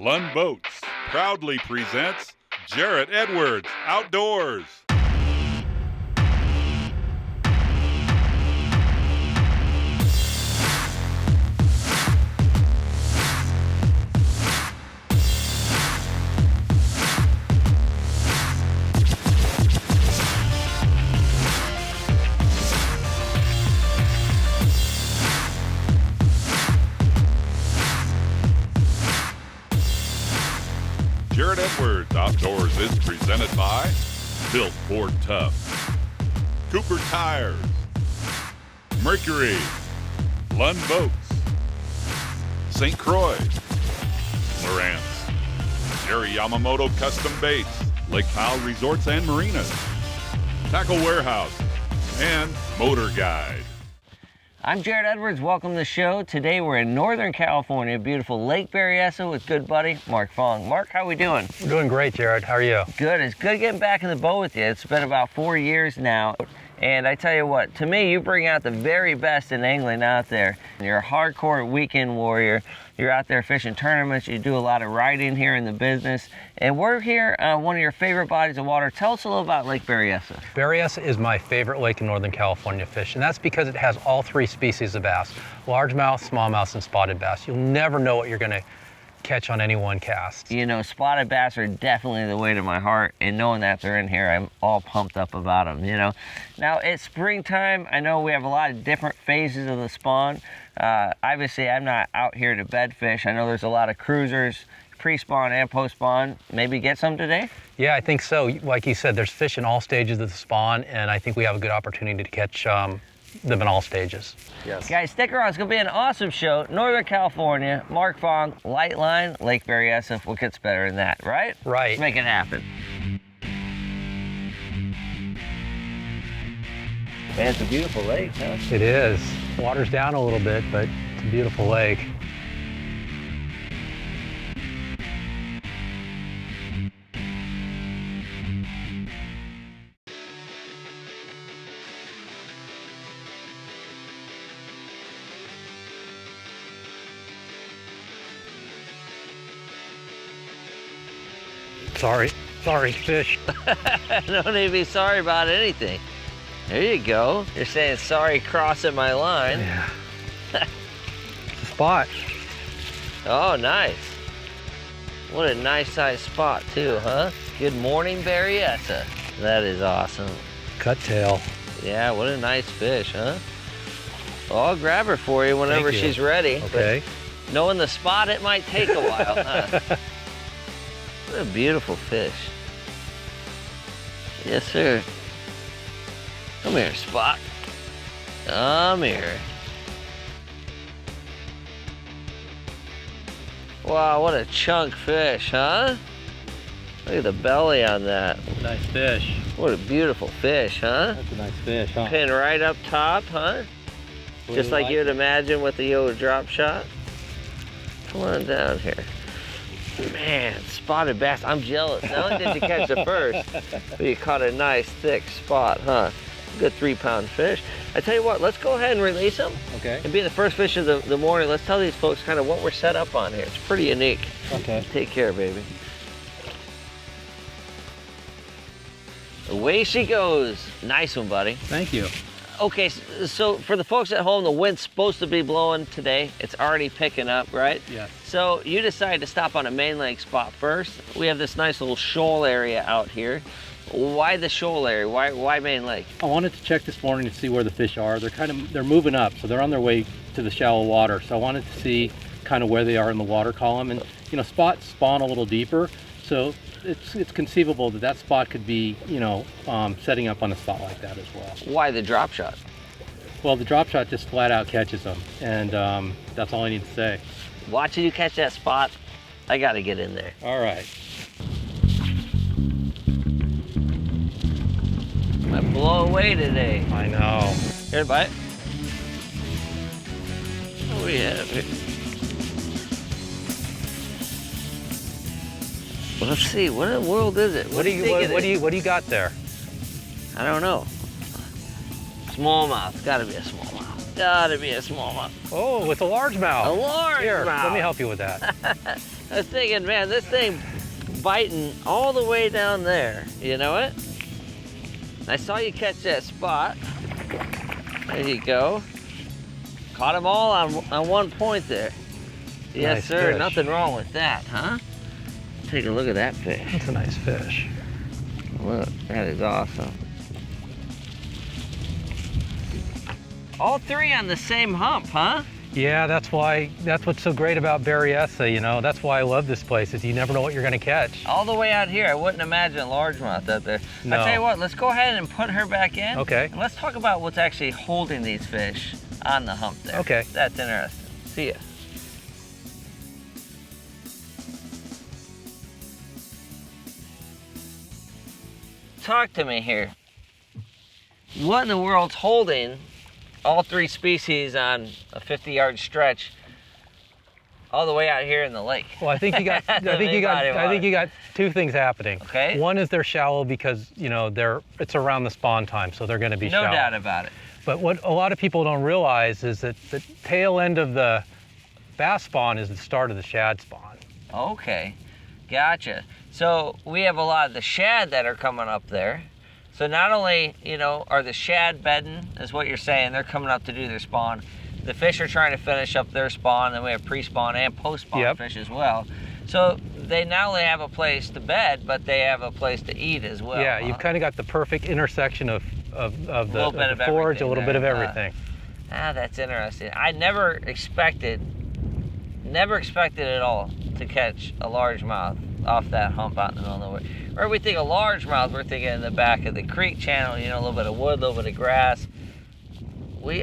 Lund Boats proudly presents Jarrett Edwards Outdoors. Jarrett Edwards Outdoors is presented by Built Ford Tough, Cooper Tires, Mercury, Lund Boats, St. Croix, Lowrance, Jerry Yamamoto Custom Baits, Lake Powell Resorts and Marinas, Tackle Warehouse, and Motor Guide. I'm Jarrett Edwards, welcome to the show. Today we're in Northern California, beautiful Lake Berryessa with good buddy, Mark Fong. Mark, how we doing? We're doing great, Jarrett. How are you? Good, it's good getting back in the boat with you. It's been about 4 years now. And I tell you what, to me, you bring out the very best in angling out there. You're a hardcore weekend warrior. You're out there fishing tournaments. You do a lot of riding here in the business. And we're here on one of your favorite bodies of water. Tell us a little about Lake Berryessa. Berryessa is my favorite lake in Northern California to fish, and that's because it has all three species of bass: largemouth, smallmouth, and spotted bass. You'll never know what you're going to catch on any one cast. You know, spotted bass are definitely the way to my heart, and knowing that they're in here, I'm all pumped up about them, you know. Now, it's springtime. I know we have a lot of different phases of the spawn. Obviously, I'm not out here to bed fish. I know there's a lot of cruisers, pre-spawn and post-spawn. Maybe get some today? Yeah, I think so. Like you said, there's fish in all stages of the spawn, and I think we have a good opportunity to catch them in all stages. Yes. Guys, stick around. It's going to be an awesome show. Northern California, Mark Fong, Light Line, Lake Berryessa. What gets better than that, right? Right. Let's make it happen. Man, it's a beautiful lake, huh? It is. Water's down a little bit, but it's a beautiful lake. Sorry, fish. No need to be sorry about anything. There you go. You're saying sorry crossing my line. Yeah. It's a spot. Oh, nice. What a nice size spot too, huh? Good morning, Berryessa. That is awesome. Cut tail. Yeah, what a nice fish, huh? Well, I'll grab her for you whenever she's ready. Okay. But knowing the spot, it might take a while, huh? What a beautiful fish. Yes, sir. Come here, Spot. Come here. Wow, what a chunk fish, huh? Look at the belly on that. Nice fish. What a beautiful fish, huh? That's a nice fish, huh? Pin right up top, huh? Just like you would imagine with the old drop shot. Come on down here. Man, spotted bass, I'm jealous. Not only did you catch the first, but you caught a nice thick spot, huh? Good 3-pound fish. I tell you what, let's go ahead and release them. Okay. And be the first fish of the morning. Let's tell these folks kind of what we're set up on here. It's pretty unique. Okay. Take care, baby. Away she goes. Nice one, buddy. Thank you. Okay, so for the folks at home, the wind's supposed to be blowing today. It's already picking up, right? Yes. So you decided to stop on a main lake spot first. We have this nice little shoal area out here. Why the shoal area? Why main lake? I wanted to check this morning to see where the fish are. They're moving up, so they're on their way to the shallow water. So I wanted to see kind of where they are in the water column. And you know, spots spawn a little deeper, so it's conceivable that spot could be, you know, setting up on a spot like that as well. Why the drop shot? Well, the drop shot just flat out catches them, and that's all I need to say. Watching you catch that spot, I got to get in there. All right. I blow away today. I know. Here, bite. What do we have here? Well, let's see. What in the world is it? What do you got there? I don't know. Smallmouth. It's got to be a smallmouth. Gotta be a smallmouth. Oh, it's a largemouth. A largemouth. Here, let me help you with that. I was thinking, man, this thing biting all the way down there. You know it? I saw you catch that spot. There you go. Caught them all on one point there. Yes, Nice sir. fish. Nothing wrong with that, huh? Take a look at that fish. That's a nice fish. Look, that is awesome. All three on the same hump, huh? Yeah, that's what's so great about Berryessa, you know. That's why I love this place, is you never know what you're gonna catch. All the way out here. I wouldn't imagine largemouth out there. No. I'll tell you what, let's go ahead and put her back in. Okay. And let's talk about what's actually holding these fish on the hump there. Okay. That's interesting. See ya. Talk to me here. What in the world's holding all three species on a 50-yard stretch all the way out here in the lake? Well, I think you got two things happening. Okay. One is they're shallow because, you know, it's around the spawn time, so they're going to be No shallow. doubt about it. But what a lot of people don't realize is that the tail end of the bass spawn is the start of the shad spawn. Okay, gotcha. So we have a lot of the shad that are coming up there. So not only, you know, are the shad bedding, is what you're saying, they're coming up to do their spawn. The fish are trying to finish up their spawn, and we have pre-spawn and post-spawn fish as well. So they not only have a place to bed, but they have a place to eat as well. Yeah, huh? you've kind of got the perfect intersection of the forage, a little bit of everything. That's interesting. I never expected at all to catch a largemouth off that hump out in the middle of nowhere. Or we think of largemouth, we're thinking in the back of the creek channel, you know, a little bit of wood, a little bit of grass. We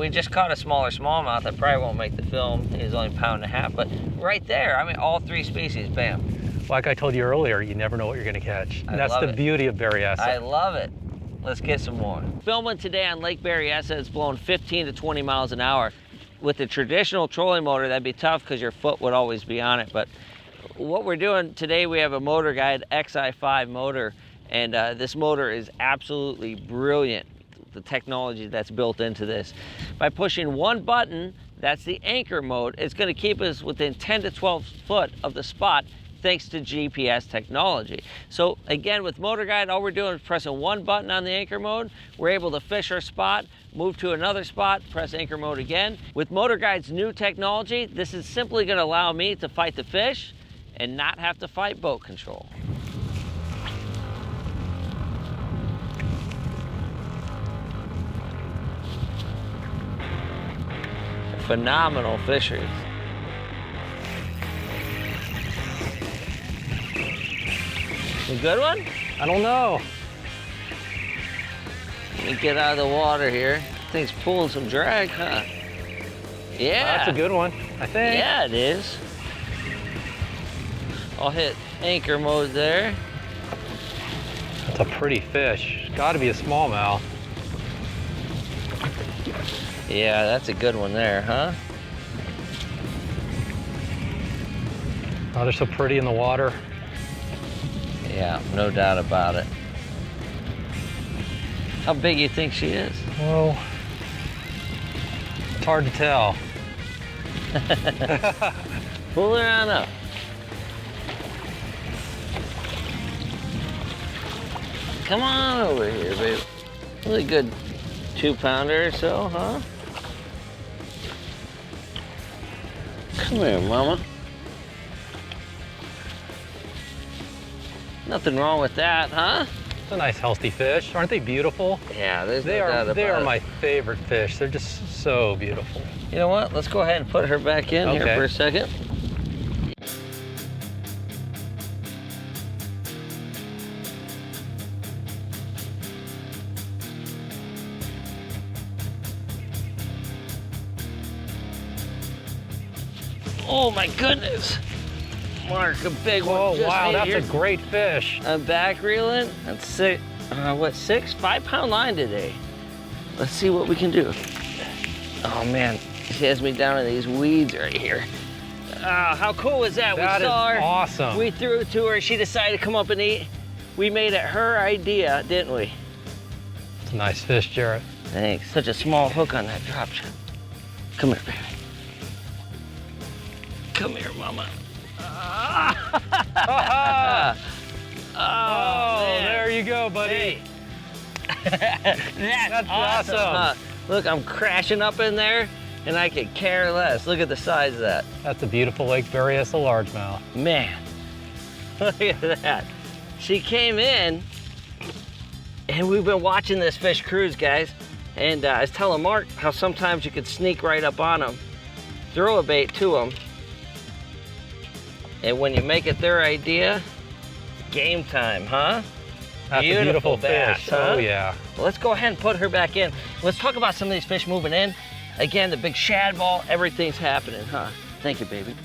just caught a smaller smallmouth. I probably won't make the film. He was only a pound and a half, but right there, I mean, all three species, bam. Like I told you earlier, you never know what you're going to catch. And that's the beauty of Berryessa. I love it. Let's get some more. Filming today on Lake Berryessa. It's blowing 15 to 20 miles an hour. With the traditional trolling motor, that'd be tough because your foot would always be on it. But what we're doing today, we have a Motor Guide XI5 motor, and this motor is absolutely brilliant. The technology that's built into this. By pushing one button, that's the anchor mode, it's going to keep us within 10 to 12 foot of the spot thanks to GPS technology. So again, with Motor Guide, all we're doing is pressing one button on the anchor mode. We're able to fish our spot, move to another spot, press anchor mode again. With Motor Guide's new technology, this is simply going to allow me to fight the fish and not have to fight boat control. Phenomenal fisheries. A good one? I don't know. Let me get out of the water here. Thing's pulling some drag, huh? Yeah. That's a good one, I think. Yeah, it is. I'll hit anchor mode there. That's a pretty fish. It's got to be a smallmouth. Yeah, that's a good one there, huh? Oh, they're so pretty in the water. Yeah, no doubt about it. How big you think she is? Well, it's hard to tell. Pull her on up. Come on over here, baby. Really good 2-pounder or so, huh? Come here, mama. Nothing wrong with that, huh? It's a nice, healthy fish. Aren't they beautiful? Yeah, there's no They doubt are. about They are it. my favorite fish. They're just so beautiful. You know what? Let's go ahead and put her back in here Okay. for a second. Oh my goodness! Mark, a big one. Oh just wow, hit that's here. a great fish. I'm back reeling. That's 6, 5-pound line today. Let's see what we can do. Oh man, she has me down in these weeds right here. How cool was that? That we saw is her. awesome. We threw it to her. She decided to come up and eat. We made it her idea, didn't we? It's a nice fish, Jarrett. Thanks. Such a small hook on that drop shot. Come here, baby. Come here, mama. Oh, there you go, buddy. Hey. That's awesome. awesome. Look, I'm crashing up in there, and I could care less. Look at the size of that. That's a beautiful Lake Berryessa largemouth. Man, look at that. She came in, and we've been watching this fish cruise, guys. And I was telling Mark how sometimes you could sneak right up on them, throw a bait to them, and when you make it their idea, game time, huh? That's a beautiful bass, fish. huh? Oh, yeah. Well, let's go ahead and put her back in. Let's talk about some of these fish moving in. Again, the big shad ball, everything's happening, huh? Thank you, baby.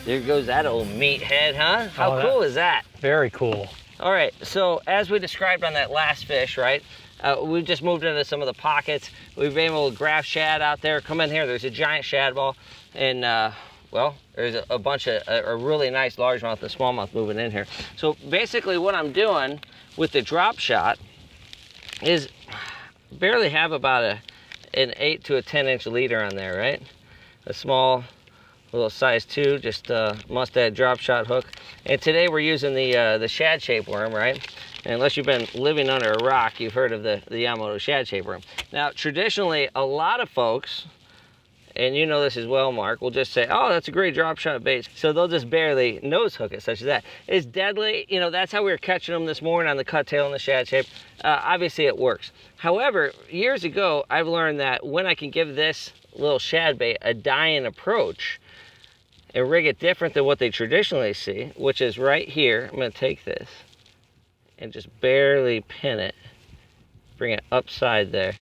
There goes that old meathead, huh? How cool is that? Very cool. All right, so as we described on that last fish, right? We've just moved into some of the pockets. We've been able to graph shad out there. Come in here, there's a giant shad ball. And well, there's a bunch of a really nice largemouth and smallmouth moving in here. So basically what I'm doing with the drop shot is barely have about an 8 to a 10-inch leader on there, right? A small little size 2, just mustad drop shot hook. And today we're using the shad shape worm, right? And unless you've been living under a rock, you've heard of the Yamamoto shad shape worm. Now, traditionally, a lot of folks, and you know this as well, Mark, will just say, oh, that's a great drop shot bait. So they'll just barely nose hook it, such as that. It's deadly. You know, that's how we were catching them this morning on the cut tail and the shad shape. Obviously, it works. However, years ago, I've learned that when I can give this little shad bait a die-in approach and rig it different than what they traditionally see, which is right here. I'm going to take this and just barely pin it, bring it upside there.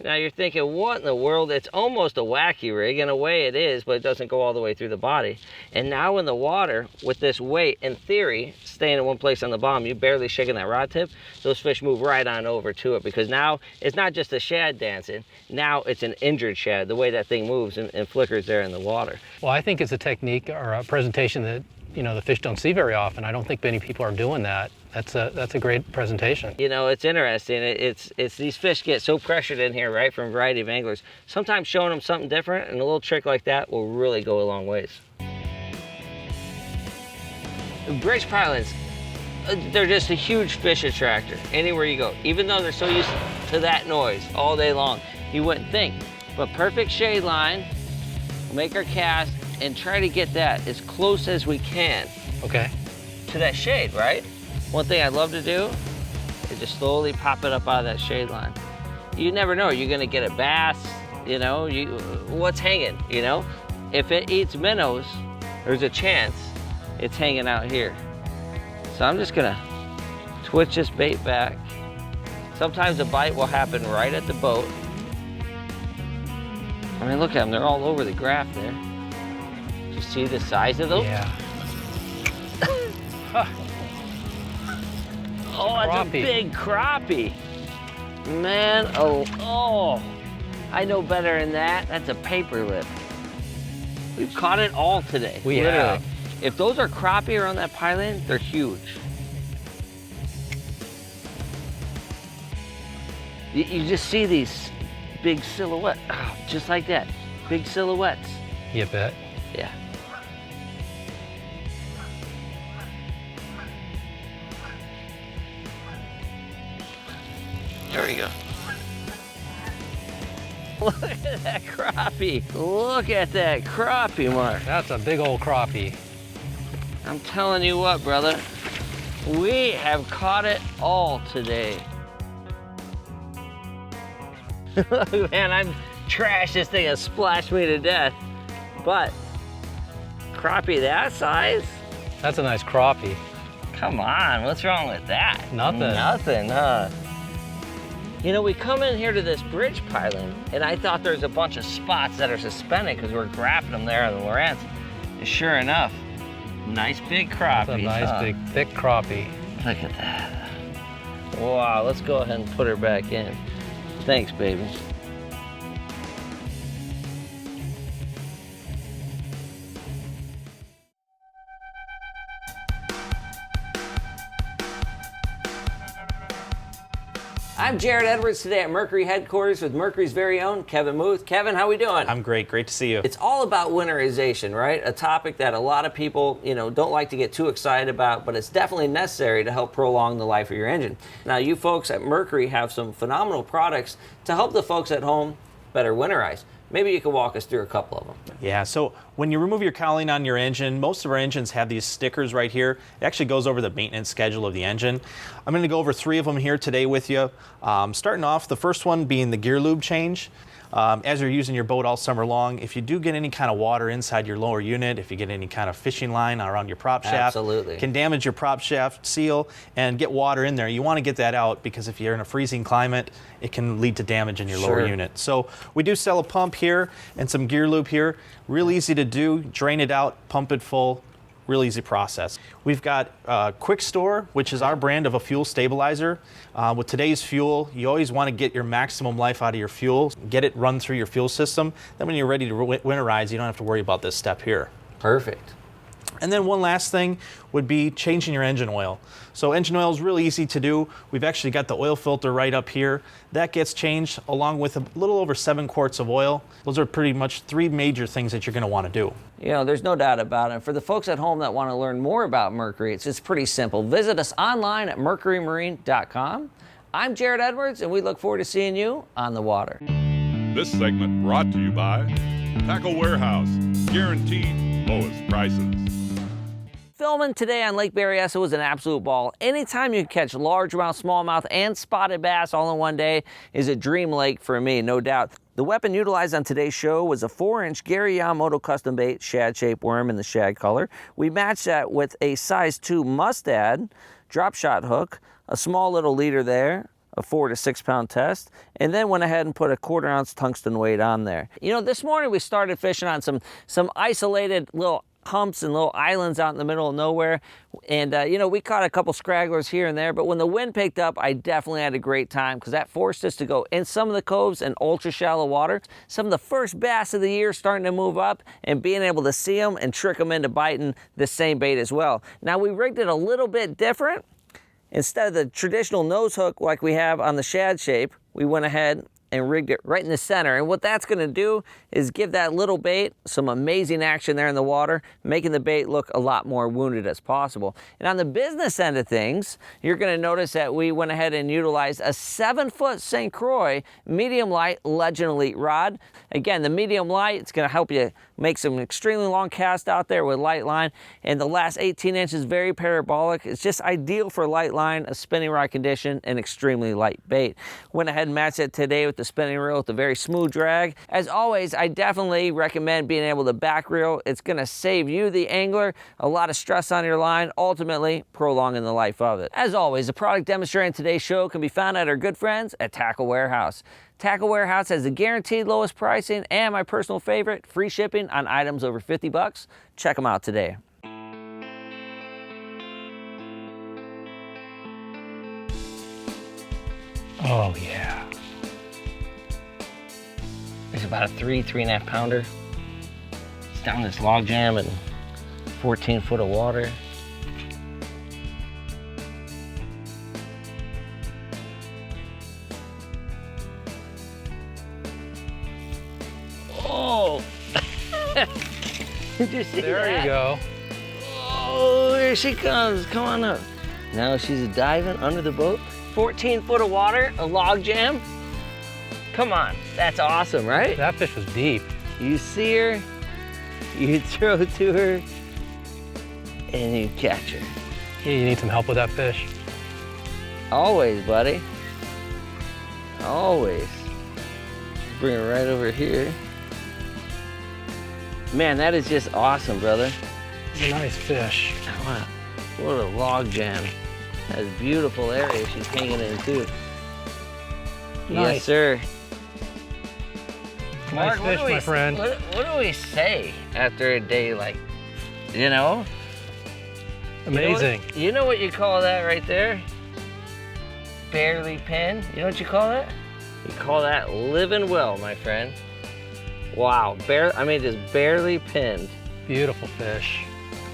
Now you're thinking, what in the world? It's almost a wacky rig. In a way it is, but it doesn't go all the way through the body. And now in the water, with this weight, in theory, staying in one place on the bottom, you barely shaking that rod tip, those fish move right on over to it, because now it's not just a shad dancing, now it's an injured shad, the way that thing moves and flickers there in the water. Well, I think it's a technique or a presentation that, you know, the fish don't see very often. I don't think many people are doing that. That's a great presentation. You know, it's interesting. It's these fish get so pressured in here, right, from a variety of anglers. Sometimes showing them something different and a little trick like that will really go a long ways. Bridge pilots, they're just a huge fish attractor anywhere you go. Even though they're so used to that noise all day long, you wouldn't think. But perfect shade line, make our cast, and try to get that as close as we can. Okay. To that shade, right? One thing I love to do is just slowly pop it up out of that shade line. You never know, you're gonna get a bass, you know, what's hanging, you know? If it eats minnows, there's a chance it's hanging out here. So I'm just gonna twitch this bait back. Sometimes a bite will happen right at the boat. I mean, look at them, they're all over the graph there. Do you see the size of those? Yeah. Oh, that's a big crappie. Man, oh, I know better than that. That's a paper lip. We've caught it all today. We literally. have. If those are crappie around that piling, they're huge. You just see these big silhouettes, just like that. Big silhouettes. You bet. Yeah. There we go. Look at that crappie. Look at that crappie, Mark. That's a big old crappie. I'm telling you what, brother. We have caught it all today. Man, I've trashed this thing and splashed me to death. But crappie that size? That's a nice crappie. Come on, what's wrong with that? Nothing. Nothing, huh? You know, we come in here to this bridge piling, and I thought there's a bunch of spots that are suspended because we're graphing them there on the Lawrence. And sure enough, nice big crappie. That's a nice big thick crappie. Look at that. Wow, let's go ahead and put her back in. Thanks, baby. I'm Jarrett Edwards today at Mercury headquarters with Mercury's very own Kevin Muth. Kevin, how we doing? I'm great. Great to see you. It's all about winterization, right? A topic that a lot of people, don't like to get too excited about, but it's definitely necessary to help prolong the life of your engine. Now, you folks at Mercury have some phenomenal products to help the folks at home better winterize. Maybe you could walk us through a couple of them. Yeah, so when you remove your cowling on your engine, most of our engines have these stickers right here. It actually goes over the maintenance schedule of the engine. I'm going to go over 3 of them here today with you. Starting off, the first one being the gear lube change. As you're using your boat all summer long, if you do get any kind of water inside your lower unit, if you get any kind of fishing line around your prop shaft, Absolutely. it can damage your prop shaft seal and get water in there. You want to get that out because if you're in a freezing climate, it can lead to damage in your lower unit. So we do sell a pump here and some gear lube here. Real easy to do. Drain it out, pump it full. Real easy process. We've got Quick Store, which is our brand of a fuel stabilizer. With today's fuel, you always want to get your maximum life out of your fuel, get it run through your fuel system. Then when you're ready to winterize, you don't have to worry about this step here. Perfect. And then one last thing would be changing your engine oil. So engine oil is really easy to do. We've actually got the oil filter right up here. That gets changed along with a little over 7 quarts of oil. Those are pretty much 3 major things that you're going to want to do. There's no doubt about it. For the folks at home that want to learn more about Mercury, it's just pretty simple. Visit us online at mercurymarine.com. I'm Jarrett Edwards, and we look forward to seeing you on the water. This segment brought to you by Tackle Warehouse, guaranteed lowest prices. Filming today on Lake Berryessa was an absolute ball. Anytime you can catch largemouth, smallmouth, and spotted bass all in one day is a dream lake for me, no doubt. The weapon utilized on today's show was a 4-inch Gary Yamamoto custom bait shad-shaped worm in the shad color. We matched that with a size 2 mustad drop shot hook, a small little leader there, a 4 to 6 pound test, and then went ahead and put a 1/4 ounce tungsten weight on there. This morning we started fishing on some isolated little humps and little islands out in the middle of nowhere. And, we caught a couple scragglers here and there, but when the wind picked up, I definitely had a great time because that forced us to go in some of the coves in ultra shallow water. Some of the first bass of the year starting to move up and being able to see them and trick them into biting the same bait as well. Now, we rigged it a little bit different. Instead of the traditional nose hook like we have on the shad shape, we went ahead and rigged it right in the center. And what that's gonna do is give that little bait some amazing action there in the water, making the bait look a lot more wounded as possible. And on the business end of things, you're gonna notice that we went ahead and utilized a 7-foot St. Croix medium light Legend Elite rod. Again, the medium light, it's gonna help you make some extremely long casts out there with light line. And the last 18 inches, very parabolic. It's just ideal for light line, a spinning rod condition, and extremely light bait. Went ahead and matched it today with the spinning reel with a very smooth drag. As always, I definitely recommend being able to back reel. It's gonna save you, the angler, a lot of stress on your line, ultimately prolonging the life of it. As always, the product demonstrated in today's show can be found at our good friends at Tackle Warehouse. Tackle Warehouse has the guaranteed lowest pricing and my personal favorite, free shipping on items over 50 bucks. Check them out today. Oh yeah. It's about a 3.5 pounder. It's down this log jam and 14 foot of water. Oh! Did you see There that? you go. Oh, here she comes. Come on up. Now she's diving under the boat. 14 foot of water, a log jam. Come on, that's awesome, right? That fish was deep. You see her, you throw to her, and you catch her. Yeah, you need some help with that fish. Always, buddy. Always. Bring her right over here. Man, that is just awesome, brother. It's a nice fish. Wow, what a log jam. That's a beautiful area she's hanging in too. Nice. Yes, sir. Nice fish, my friend. What do we say after a day like, Amazing. You know what you call that right there? Barely pinned. You know what you call that? You call that living well, my friend. Wow, just barely pinned. Beautiful fish.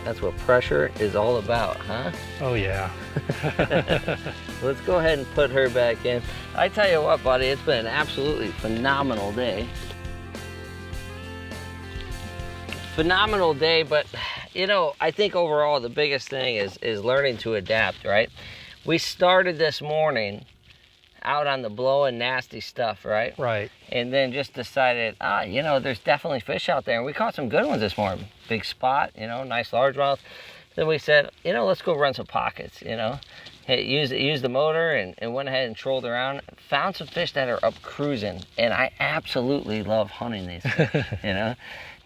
That's what pressure is all about, huh? Oh yeah. Let's go ahead and put her back in. I tell you what, buddy, it's been an absolutely phenomenal day. Phenomenal day, but you know, I think overall the biggest thing is learning to adapt, right? We started this morning out on the blowing nasty stuff, right? Right. And then just decided, you know, there's definitely fish out there. And we caught some good ones this morning. Big spot, you know, nice largemouth. Then we said, you know, let's go run some pockets, you know. Hey, use the motor and went ahead and trolled around. Found some fish that are up cruising. And I absolutely love hunting these fish, you know.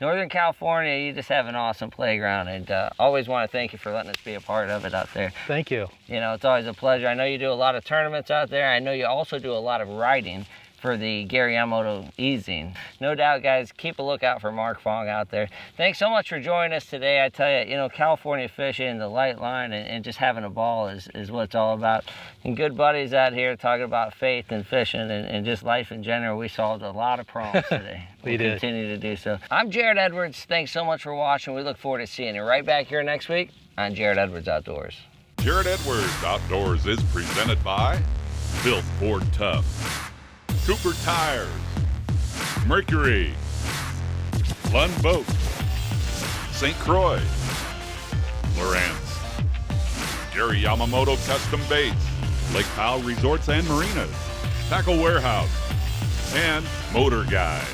Northern California, you just have an awesome playground, and always want to thank you for letting us be a part of it out there. Thank you. You know, it's always a pleasure. I know you do a lot of tournaments out there. I know you also do a lot of riding for the Gary Yamamoto easing. No doubt, guys, keep a lookout for Mark Fong out there. Thanks so much for joining us today. I tell you, you know, California fishing, the light line, and just having a ball is what it's all about. And good buddies out here talking about faith and fishing and just life in general. We solved a lot of problems today. We did. Continue to do so. I'm Jarrett Edwards. Thanks so much for watching. We look forward to seeing you right back here next week on Jarrett Edwards Outdoors. Jarrett Edwards Outdoors is presented by Built Ford Tough, Cooper Tires, Mercury, Lund Boat, St. Croix, Lowrance, Gary Yamamoto Custom Baits, Lake Powell Resorts and Marinas, Tackle Warehouse, and Motor Guide.